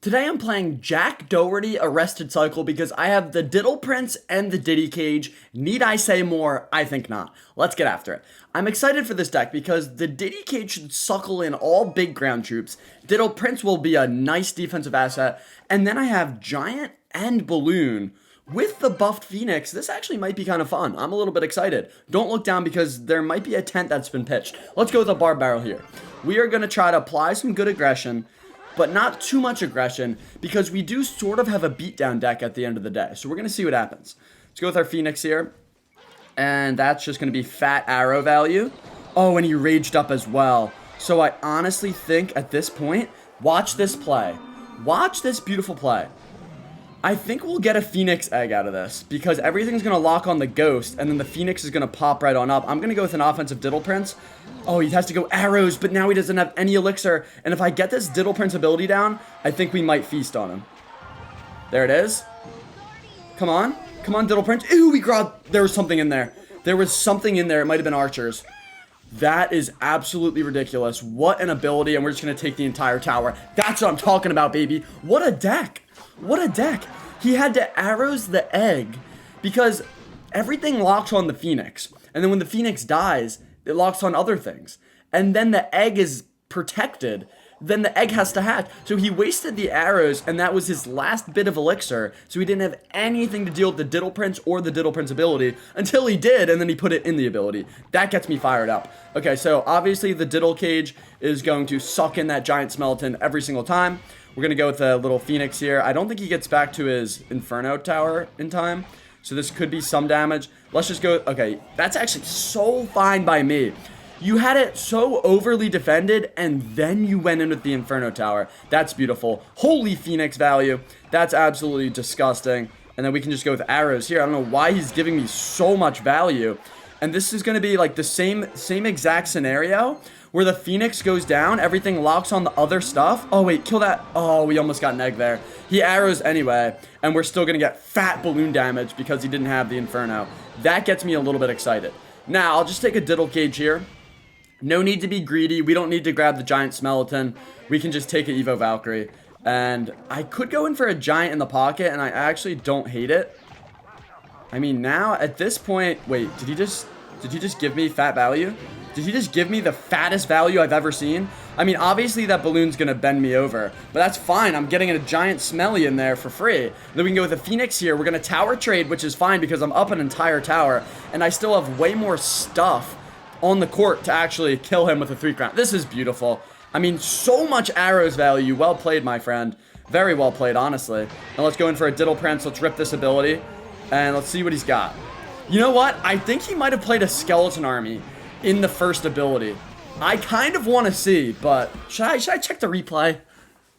Today I'm playing Jack Doherty Arrested Cycle because I have the Diddle Prince and the Diddy Cage. Need I say more? I think not. Let's get after it. I'm excited for this deck because the Diddy Cage should suckle in all big ground troops. Diddle Prince will be a nice defensive asset. And then I have Giant and Balloon. With the buffed Phoenix, this actually might be kind of fun. I'm a little bit excited. Don't look down because there might be a tent that's been pitched. Let's go with a Barb Barrel here. We are going to try to apply some good aggression, but not too much aggression, because we do sort of have a beatdown deck at the end of the day. So we're going to see what happens. Let's go with our Phoenix here. And that's just going to be fat arrow value. Oh, and he raged up as well. So I honestly think at this point, watch this play. Watch this beautiful play. I think we'll get a Phoenix egg out of this, because everything's going to lock on the Ghost, and then the Phoenix is going to pop right on up. I'm going to go with an offensive Diddle Prince. Oh, he has to go arrows, but now he doesn't have any elixir. And if I get this Diddle Prince ability down, I think we might feast on him. There it is. Come on. Come on, Diddle Prince. Ew, we grabbed. There was something in there. There was something in there. It might have been archers. That is absolutely ridiculous. What an ability, and we're just going to take the entire tower. That's what I'm talking about, baby. What a deck. What a deck. He had to arrows the egg because everything locks on the Phoenix. And then when the Phoenix dies, it locks on other things. And then the egg is protected. Then the egg has to hatch. So he wasted the arrows, and that was his last bit of elixir. So he didn't have anything to deal with the Diddle Prince or the Diddle Prince ability until he did, and then he put it in the ability. That gets me fired up. Okay, so obviously the Diddle Cage is going to suck in that giant skeleton every single time. We're going to go with the little Phoenix here. I don't think he gets back to his Inferno Tower in time. So this could be some damage. Let's just go. Okay, that's actually so fine by me. You had it so overly defended, and then you went in with the Inferno Tower. That's beautiful. Holy Phoenix value. That's absolutely disgusting. And then we can just go with arrows here. I don't know why he's giving me so much value. And this is going to be like the same exact scenario where the Phoenix goes down, everything locks on the other stuff. Oh, wait, kill that. Oh, we almost got an egg there. He arrows anyway, and we're still going to get fat balloon damage because he didn't have the Inferno. That gets me a little bit excited. Now, I'll just take a Diddle Cage here. No need to be greedy. We don't need to grab the giant skeleton. We can just take an Evo Valkyrie. And I could go in for a giant in the pocket, and I actually don't hate it. I mean, now, at this point... Wait, did he just give me fat value? Did he just give me the fattest value I've ever seen? I mean, obviously that balloon's going to bend me over, but that's fine. I'm getting a giant smelly in there for free. Then we can go with a Phoenix here. We're going to tower trade, which is fine because I'm up an entire tower, and I still have way more stuff on the court to actually kill him with a 3-crown. This is beautiful. I mean, so much arrows value. Well played, my friend. Very well played, honestly. And let's go in for a Diddle Prince. Let's rip this ability, and let's see what he's got. You know what? I think he might have played a skeleton army in the first ability. I kind of want to see, but should I check the replay?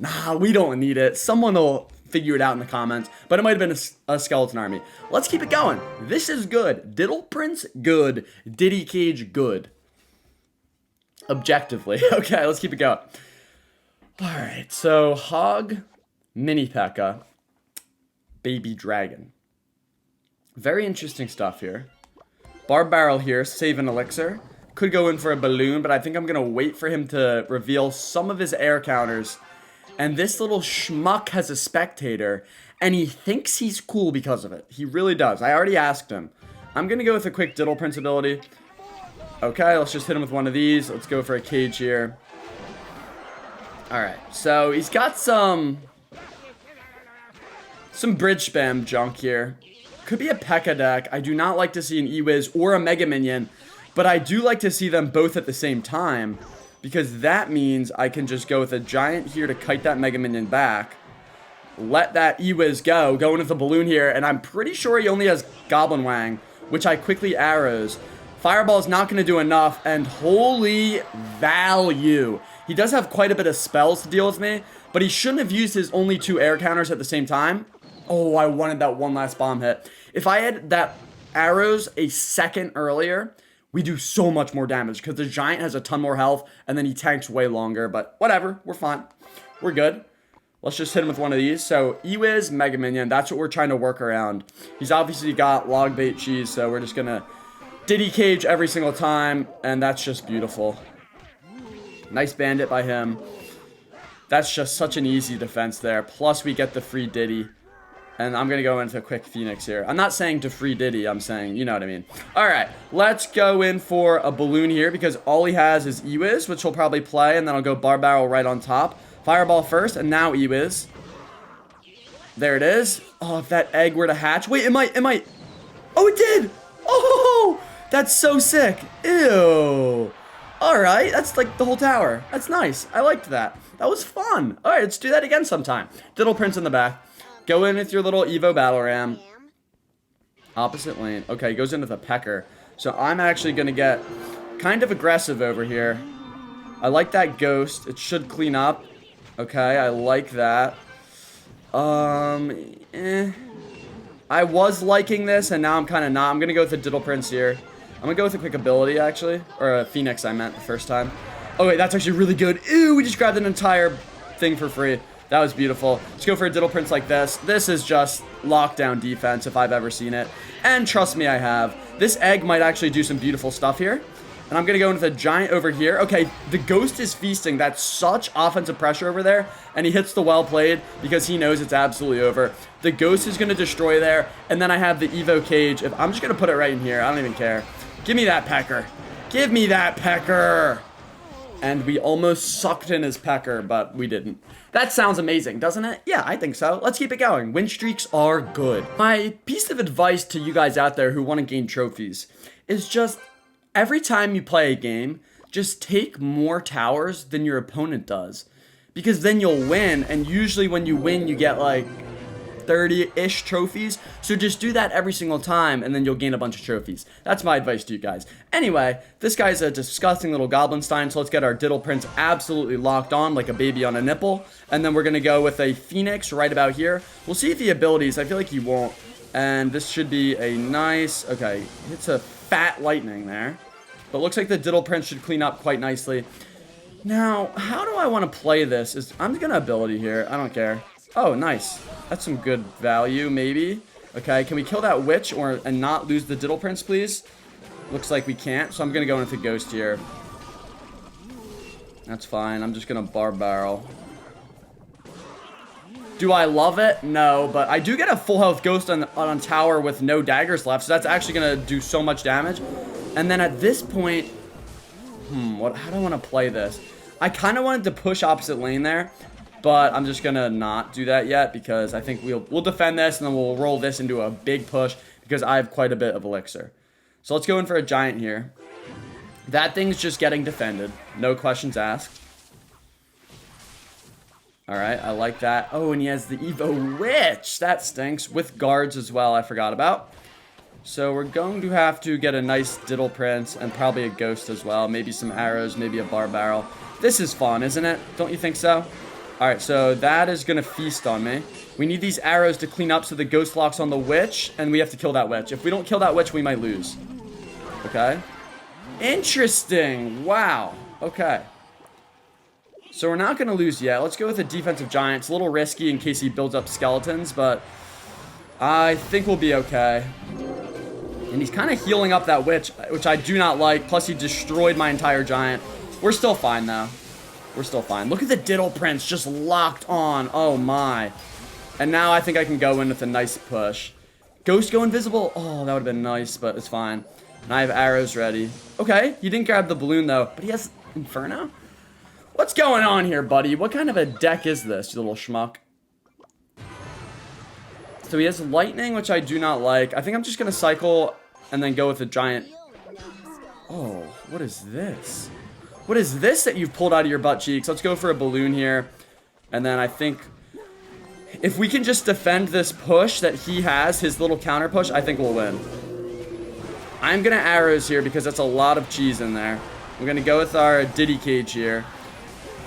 Nah, we don't need it. Someone will figure it out in the comments, but it might have been a skeleton army. Let's keep it going. This is good. Diddle Prince, good. Diddy Cage, good. Objectively. Okay, let's keep it going. Alright, so Hog, Mini P.E.K.K.A, Baby Dragon. Very interesting stuff here. Barb Barrel here, save an elixir. Could go in for a balloon, but I think I'm going to wait for him to reveal some of his air counters. And this little schmuck has a spectator, and he thinks he's cool because of it. He really does. I already asked him. I'm going to go with a quick Diddle Prince ability. Okay, let's just hit him with one of these. Let's go for a cage here. Alright, so he's got some bridge spam junk here. Could be a P.E.K.K.A deck. I do not like to see an E-Wiz or a Mega Minion, but I do like to see them both at the same time, because that means I can just go with a giant here to kite that Mega Minion back, let that E-Wiz go into the balloon here, and I'm pretty sure he only has Goblin Wang, which I quickly arrows. Fireball is not going to do enough, and holy value. He does have quite a bit of spells to deal with me, but he shouldn't have used his only 2 air counters at the same time. Oh, I wanted that one last bomb hit. If I had that arrows a second earlier, we do so much more damage because the giant has a ton more health and then he tanks way longer. But whatever, we're fine. We're good. Let's just hit him with one of these. So E-Wiz, Mega Minion, that's what we're trying to work around. He's obviously got log bait cheese, so we're just going to Diddy Cage every single time, and that's just beautiful. Nice bandit by him. That's just such an easy defense there. Plus, we get the free Diddy. And I'm going to go into a quick Phoenix here. I'm not saying to free Diddy. I'm saying, you know what I mean. All right, let's go in for a balloon here because all he has is E-Wiz, which he'll probably play. And then I'll go Bar Barrel right on top. Fireball first, and now E-Wiz. There it is. Oh, if that egg were to hatch. Wait, it might. Oh, it did. Oh, that's so sick. Ew. All right, that's like the whole tower. That's nice. I liked that. That was fun. All right, let's do that again sometime. Diddle Prince in the back. Go in with your little Evo Battle Ram. Opposite lane. Okay, goes into the Pecker. So I'm actually going to get kind of aggressive over here. I like that Ghost. It should clean up. Okay, I like that. I was liking this, and now I'm kind of not. I'm going to go with the Diddle Prince here. I'm going to go with a quick ability, actually. Or a Phoenix, I meant, the first time. Oh, wait, that's actually really good. Ew, we just grabbed an entire thing for free. That was beautiful. Let's go for a Diddle Prince like this. This is just lockdown defense if I've ever seen it. And trust me, I have. This egg might actually do some beautiful stuff here. And I'm going to go into the giant over here. Okay, the Ghost is feasting. That's such offensive pressure over there. And he hits the well played because he knows it's absolutely over. The Ghost is going to destroy there. And then I have the Evo Cage. If I'm just going to put it right in here. I don't even care. Give me that Pecker. Give me that Pecker. And we almost sucked in his Pecker, but we didn't. That sounds amazing, doesn't it? Yeah, I think so. Let's keep it going. Win streaks are good. My piece of advice to you guys out there who want to gain trophies is just every time you play a game, just take more towers than your opponent does. Because then you'll win, and usually when you win, you get like 30-ish trophies. So just do that every single time, and then you'll gain a bunch of trophies. That's my advice to you guys. Anyway, this guy's a disgusting little Goblinstein, so let's get our Diddle Prince absolutely locked on like a baby on a nipple. And then we're going to go with a Phoenix right about here. We'll see if he abilities. I feel like he won't. And this should be a nice... Okay, hits a fat lightning there. But looks like the Diddle Prince should clean up quite nicely. Now, how do I want to play this? I'm going to ability here. I don't care. Oh, nice. That's some good value, maybe. Okay, can we kill that witch and not lose the Diddle Prince, please? Looks like we can't, so I'm going to go into Ghost here. That's fine. I'm just going to Bar Barrel. Do I love it? No, but I do get a full health Ghost on tower with no daggers left, so that's actually going to do so much damage. And then at this point... how do I want to play this? I kind of wanted to push opposite lane there. But I'm just going to not do that yet because I think we'll defend this and then we'll roll this into a big push because I have quite a bit of elixir. So let's go in for a giant here. That thing's just getting defended. No questions asked. Alright, I like that. Oh, and he has the Evo Witch. That stinks. With guards as well, I forgot about. So we're going to have to get a nice Diddle Prince and probably a Ghost as well. Maybe some arrows, maybe a Bar Barrel. This is fun, isn't it? Don't you think so? Alright, so that is going to feast on me. We need these arrows to clean up so the Ghost locks on the witch, and we have to kill that witch. If we don't kill that witch, we might lose. Okay. Interesting. Wow. Okay. So we're not going to lose yet. Let's go with a defensive giant. It's a little risky in case he builds up skeletons, but I think we'll be okay. And he's kind of healing up that witch, which I do not like. Plus, he destroyed my entire giant. We're still fine, though. We're still fine. Look at the Diddle Prince just locked on. Oh, my. And now I think I can go in with a nice push. Ghost go invisible. Oh, that would have been nice, but it's fine. And I have arrows ready. Okay, he didn't grab the balloon, though. But he has Inferno? What's going on here, buddy? What kind of a deck is this, you little schmuck? So he has lightning, which I do not like. I think I'm just going to cycle and then go with a giant. Oh, what is this? What is this that you've pulled out of your butt cheeks? Let's go for a balloon here. And then I think if we can just defend this push that he has, his little counter push, I think we'll win. I'm going to arrows here because that's a lot of cheese in there. We're going to go with our Diddy Cage here.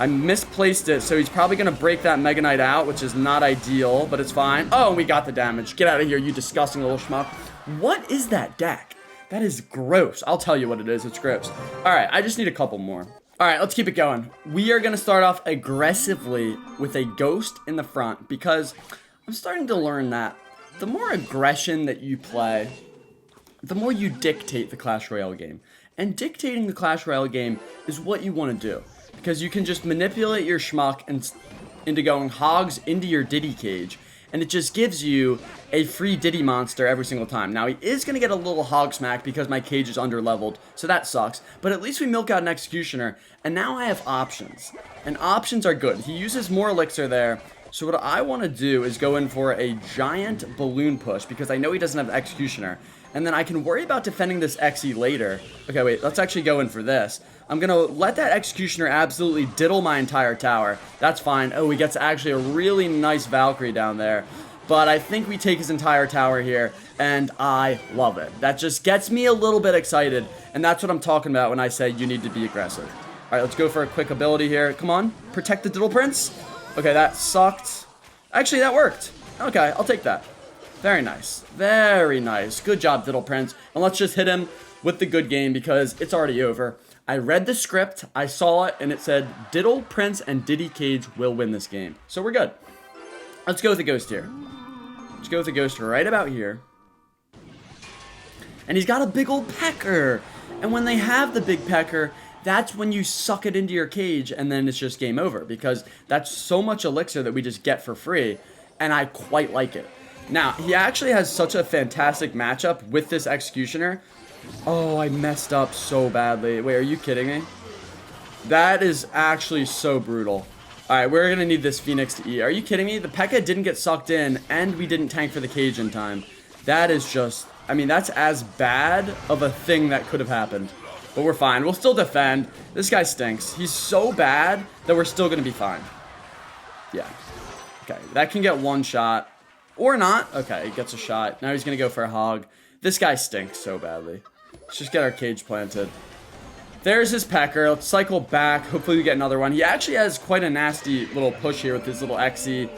I misplaced it, so he's probably going to break that Mega Knight out, which is not ideal, but it's fine. Oh, and we got the damage. Get out of here, you disgusting little schmuck. What is that deck? That is gross. I'll tell you what it is. It's gross. All right, I just need a couple more. All right, let's keep it going. We are going to start off aggressively with a Ghost in the front because I'm starting to learn that the more aggression that you play, the more you dictate the Clash Royale game. And dictating the Clash Royale game is what you want to do. because you can just manipulate your schmuck into going hogs into your Diddy cage, and it just gives you a free Diddy monster every single time. Now, he is going to get a little hog smack because my cage is under-leveled, so that sucks. But at least we milk out an Executioner, and now I have options. And options are good. He uses more elixir there, so what I want to do is go in for a giant balloon push, because I know he doesn't have Executioner. And then I can worry about defending this Xe later. Okay, wait, let's actually go in for this. I'm going to let that Executioner absolutely diddle my entire tower. That's fine. Oh, he gets actually a really nice Valkyrie down there. But I think we take his entire tower here, and I love it. That just gets me a little bit excited, and that's what I'm talking about when I say you need to be aggressive. All right, let's go for a quick ability here. Come on, protect the Diddle Prince. Okay, that sucked. Actually, that worked. Okay, I'll take that. Very nice. Very nice. Good job, Diddle Prince. And let's just hit him with the good game because it's already over. I read the script, I saw it, and it said Diddle Prince and Diddy Cage will win this game. So we're good. Let's go with the Ghost here. Let's go with the Ghost right about here. And he's got a big old pecker. And when they have the big pecker, that's when you suck it into your cage, and then it's just game over. Because that's so much elixir that we just get for free, and I quite like it. Now, he actually has such a fantastic matchup with this Executioner. Oh, I messed up so badly. Wait, are you kidding me? That is actually so brutal. Alright, we're going to need this Phoenix to eat. Are you kidding me? The P.E.K.K.A. didn't get sucked in, and we didn't tank for the cage in time. That is just... I mean, that's as bad of a thing that could have happened. But we're fine. We'll still defend. This guy stinks. He's so bad that we're still going to be fine. Yeah. Okay, that can get one shot. Or not. Okay, he gets a shot. Now he's going to go for a hog. This guy stinks so badly. Let's just get our cage planted. There's his pecker. Let's cycle back. Hopefully we get another one. He actually has quite a nasty little push here with his little Xe.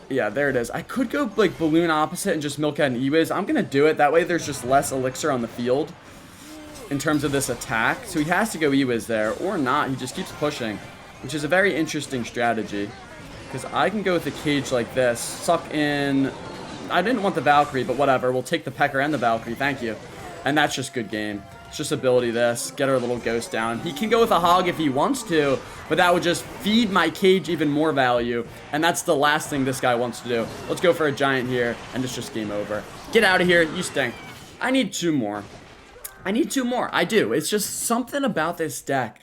Yeah, there it is. I could go, like, balloon opposite and just milk out an E-Wiz. I'm going to do it. That way there's just less elixir on the field in terms of this attack. So he has to go E-Wiz there. Or not. He just keeps pushing, which is a very interesting strategy. Because I can go with the cage like this. Suck in... I didn't want the Valkyrie, but whatever. We'll take the Pecker and the Valkyrie. Thank you. And that's just good game. It's just ability this. Get our little ghost down. He can go with a hog if he wants to, but that would just feed my cage even more value. And that's the last thing this guy wants to do. Let's go for a giant here, and it's just game over. Get out of here. You stink. I need two more. I need two more. I do. It's just something about this deck.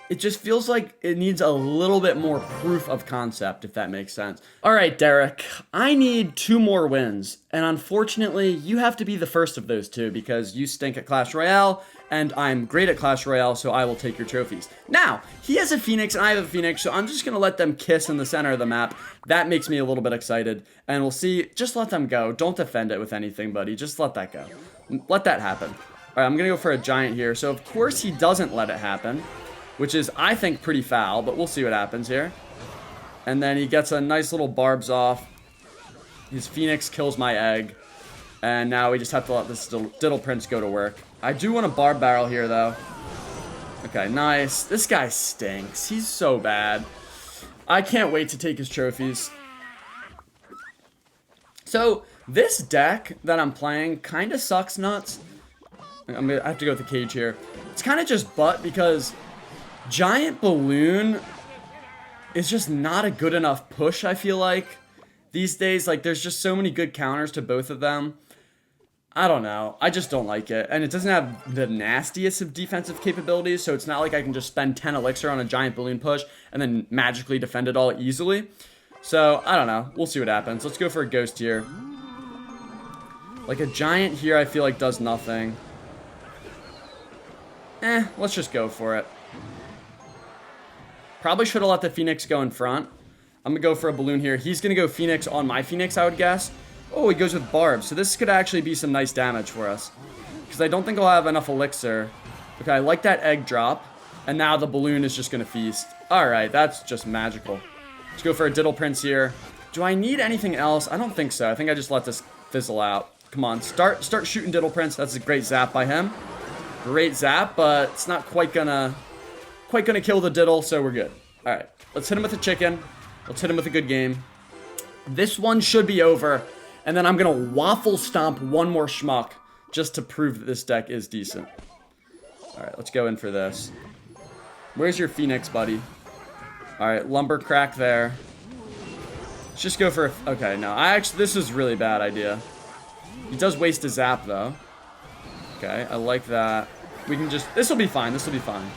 It just feels like it needs a little bit more proof of concept, if that makes sense. All right, Derek, I need two more wins. And unfortunately, you have to be the first of those two because you stink at Clash Royale, and I'm great at Clash Royale, so I will take your trophies. Now, he has a Phoenix, and I have a Phoenix, so I'm just going to let them kiss in the center of the map. That makes me a little bit excited. And we'll see. Just let them go. Don't defend it with anything, buddy. Just let that go. Let that happen. All right, I'm going to go for a giant here. So, of course, he doesn't let it happen, which is, I think, pretty foul, but we'll see what happens here. And then he gets a nice little barbs off. His Phoenix kills my egg. And now we just have to let this Diddle Prince go to work. I do want a barb barrel here, though. Okay, nice. This guy stinks. He's so bad. I can't wait to take his trophies. So, this deck that I'm playing kind of sucks nuts. I have to go with the cage here. It's kind of just butt because Giant Balloon is just not a good enough push, I feel like. These days, like, there's just so many good counters to both of them. I don't know. I just don't like it. And it doesn't have the nastiest of defensive capabilities, so it's not like I can just spend 10 elixir on a Giant Balloon push and then magically defend it all easily. So, I don't know. We'll see what happens. Let's go for a Ghost here. Like, a Giant here I feel like does nothing. Let's just go for it. Probably should have let the Phoenix go in front. I'm going to go for a balloon here. He's going to go Phoenix on my Phoenix, I would guess. Oh, he goes with Barb. So this could actually be some nice damage for us. Because I don't think I'll have enough elixir. Okay, I like that egg drop. And now the balloon is just going to feast. Alright, that's just magical. Let's go for a Diddle Prince here. Do I need anything else? I don't think so. I think I just let this fizzle out. Come on, start shooting Diddle Prince. That's a great zap by him. Great zap, but it's not quite gonna kill the Diddle, so we're good. Alright, let's hit him with a chicken. Let's hit him with a good game. This one should be over. And then I'm gonna waffle stomp one more schmuck just to prove that this deck is decent. Alright, let's go in for this. Where's your Phoenix, buddy? Alright, lumber crack there. Let's just go for a... Okay, no. This is a really bad idea. He does waste a zap, though. Okay, I like that. We can just... This will be fine. This will be fine.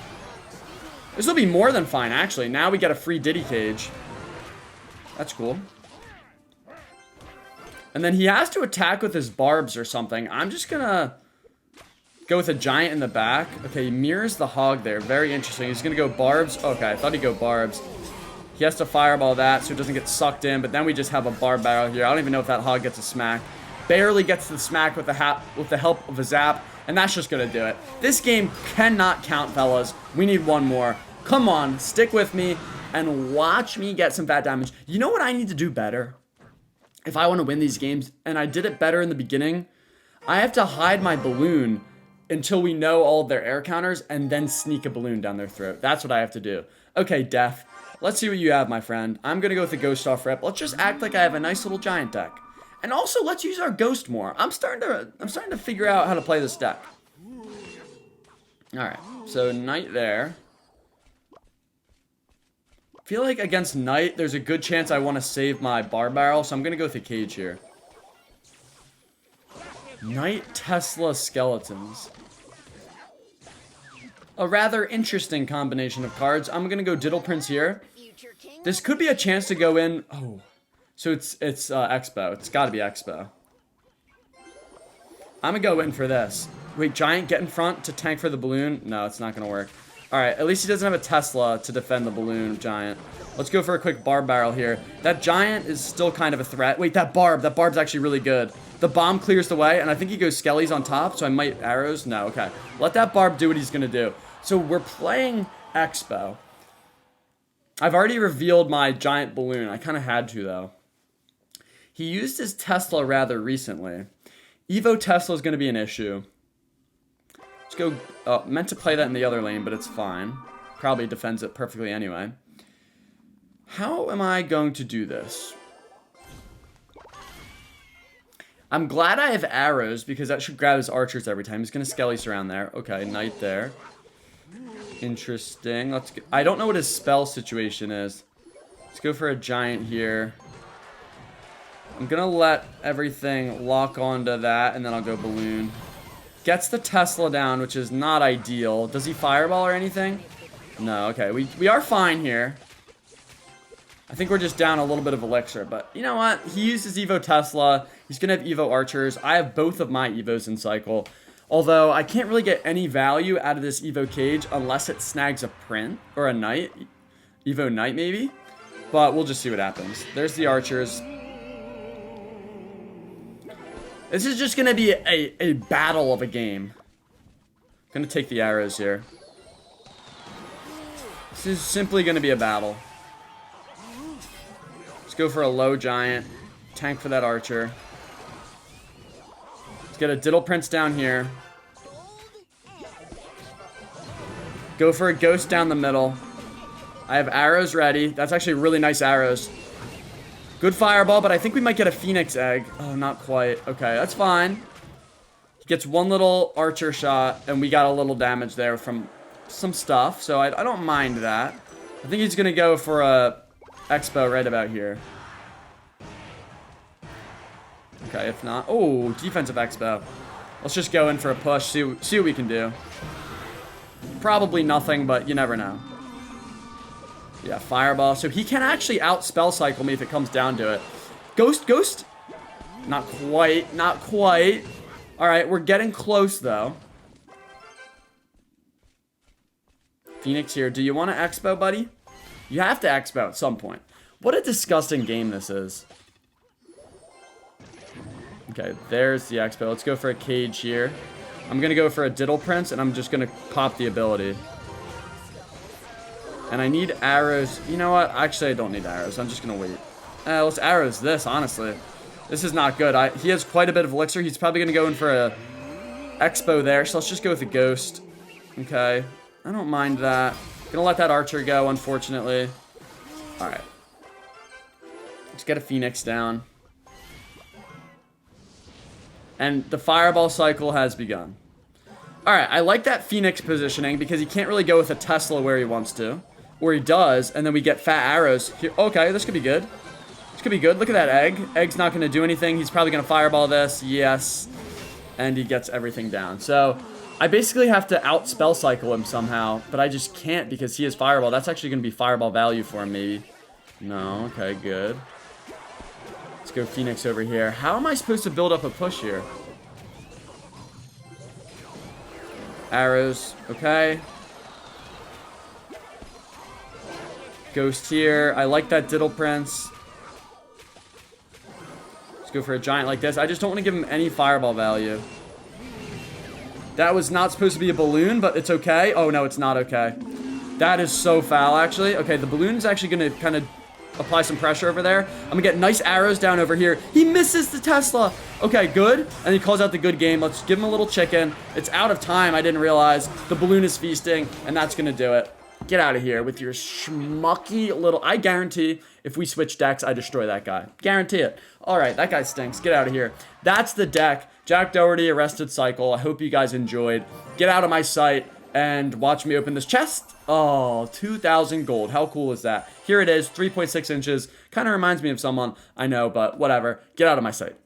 This will be more than fine, actually. Now we get a free Diddy Cage. That's cool. And then he has to attack with his barbs or something. I'm just gonna go with a giant in the back. Okay, he mirrors the hog there. Very interesting. He's gonna go barbs. Okay, I thought he'd go barbs. He has to fireball that so it doesn't get sucked in. But then we just have a barb barrel here. I don't even know if that hog gets a smack. Barely gets the smack with the help of a zap. And that's just gonna do it. This game cannot count, fellas. We need one more. Come on, stick with me and watch me get some fat damage. You know what I need to do better? If I want to win these games, and I did it better in the beginning, I have to hide my balloon until we know all of their air counters and then sneak a balloon down their throat. That's what I have to do. Okay, Def, let's see what you have, my friend. I'm going to go with the Ghost off rip. Let's just act like I have a nice little giant deck. And also, let's use our Ghost more. I'm starting to figure out how to play this deck. Alright, so Knight there. I feel like against Knight, there's a good chance I want to save my bar barrel, so I'm going to go with the cage here. Knight, Tesla, Skeletons. A rather interesting combination of cards. I'm going to go Diddle Prince here. This could be a chance to go in... Oh, so it's Expo. It's got to be Expo. I'm going to go in for this. Wait, Giant, get in front to tank for the balloon? No, it's not going to work. Alright, at least he doesn't have a Tesla to defend the balloon giant. Let's go for a quick barb barrel here. That giant is still kind of a threat. Wait, that barb's actually really good. The bomb clears the way, and I think he goes Skellies on top, so I might arrows. No, okay. Let that barb do what he's going to do. So we're playing Expo. I've already revealed my giant balloon. I kind of had to, though. He used his Tesla rather recently. Evo Tesla is going to be an issue. Let's go... Oh, meant to play that in the other lane, but it's fine. Probably defends it perfectly anyway. How am I going to do this? I'm glad I have arrows, because that should grab his archers every time. He's going to Skelly surround there. Okay, Knight there. Interesting. Let's get... I don't know what his spell situation is. Let's go for a giant here. I'm going to let everything lock onto that, and then I'll go balloon. Gets the Tesla down, which is not ideal. Does he fireball or anything? No, okay. We are fine here. I think we're just down a little bit of elixir, but you know what? He used his Evo Tesla. He's going to have Evo Archers. I have both of my Evos in cycle. Although, I can't really get any value out of this Evo Cage unless it snags a Print or a Knight. Evo Knight, maybe? But we'll just see what happens. There's the Archers. This is just going to be a battle of a game. I'm going to take the arrows here. This is simply going to be a battle. Let's go for a low giant. Tank for that archer. Let's get a Diddle Prince down here. Go for a ghost down the middle. I have arrows ready. That's actually really nice arrows. Good fireball, but I think we might get a Phoenix egg. Oh, not quite. Okay, that's fine. He gets one little archer shot, and we got a little damage there from some stuff, so I don't mind that. I think he's going to go for a Expo right about here. Okay, if not... Oh, defensive Expo. Let's just go in for a push, see what we can do. Probably nothing, but you never know. Yeah, fireball. So he can actually out-spell cycle me if it comes down to it. Ghost. Not quite. Not quite. Alright, we're getting close, though. Phoenix here. Do you want to Expo, buddy? You have to Expo at some point. What a disgusting game this is. Okay, there's the Expo. Let's go for a cage here. I'm going to go for a Diddle Prince, and I'm just going to pop the ability. And I need arrows. You know what? Actually, I don't need arrows. I'm just going to wait. Let's arrows this, honestly. This is not good. He has quite a bit of elixir. He's probably going to go in for a Expo there. So let's just go with a ghost. Okay. I don't mind that. Gonna let that archer go, unfortunately. Alright. Let's get a Phoenix down. And the fireball cycle has begun. Alright, I like that Phoenix positioning because he can't really go with a Tesla where he wants to. Or he does, and then we get fat arrows here. Okay, this could be good. This could be good. Look at that egg. Egg's not going to do anything. He's probably going to fireball this. Yes. And he gets everything down. So, I basically have to out spell cycle him somehow. But I just can't because he has fireball. That's actually going to be fireball value for him, maybe. No. Okay, good. Let's go Phoenix over here. How am I supposed to build up a push here? Arrows. Okay. Ghost here. I like that Diddle Prince. Let's go for a giant like this. I just don't want to give him any fireball value. That was not supposed to be a balloon, but it's okay. Oh, no, it's not okay. That is so foul, actually. Okay, the balloon's actually going to kind of apply some pressure over there. I'm going to get nice arrows down over here. He misses the Tesla. Okay, good. And he calls out the good game. Let's give him a little chicken. It's out of time. I didn't realize. The balloon is feasting, and that's going to do it. Get out of here with your schmucky little... I guarantee if we switch decks, I destroy that guy. Guarantee it. Alright, that guy stinks. Get out of here. That's the deck. Jack Doherty, Arrested Cycle. I hope you guys enjoyed. Get out of my sight and watch me open this chest. Oh, 2,000 gold. How cool is that? Here it is, 3.6 inches. Kind of reminds me of someone I know, but whatever. Get out of my sight.